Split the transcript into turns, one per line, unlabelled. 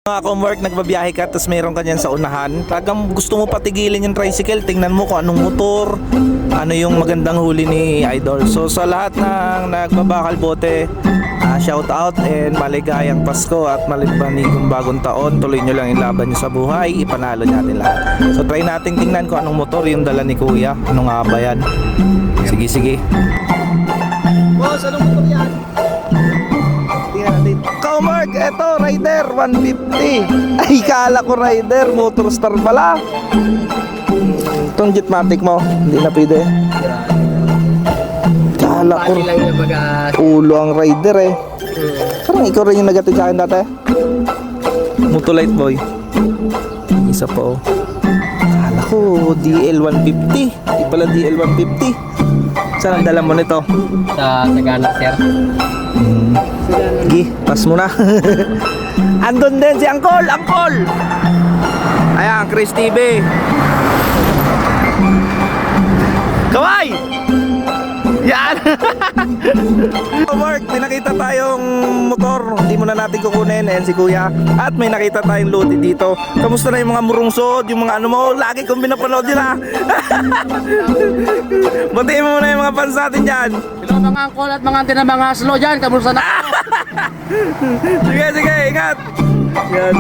Mga ka-work, nagbabiyahe ka tapos mayroon ka dyan sa unahan, talagang gusto mo patigilin yung tricycle, tingnan mo kung anong motor, ano yung magandang huli ni Idol. So sa lahat ng nagbabakal bote, shout out and maligayang Pasko at malibanigong bagong taon. Tuloy nyo lang yung laban nyo sa buhay, ipanalo natin lahat. So try natin tingnan kung anong motor yung dala ni Kuya, ano nga ba yan. Sige. Boss, anong motor yan? Mark, eto Rider 150. Ay, kala ko Rider Motor Star pala. Itong Jetmatic mo, hindi na pwede. Kala ko ulo ang Rider eh. Parang ikaw rin yung nagatid sa akin dati. Motolite boy. Isa po. Kala ko DL 150. Hindi pala DL 150. Saan ang dala mo nito?
Sa Sagana, sir.
Gi, pas mo na. Andun din si Angkol. Ayan, Chris TV. Kaway! Yan! Mark, may nakita tayong motor. Hindi muna natin kukunin. Ayan si Kuya. At may nakita tayong loaded dito. Kamusta na yung mga murungsod? Yung mga ano mo? Lagi kong pinapanood yun ha. Batiin mo muna yung mga fans natin dyan.
Hello mga angkol at mga antin na mga slow dyan. Kamusta na?
Sige, ingat. Yan.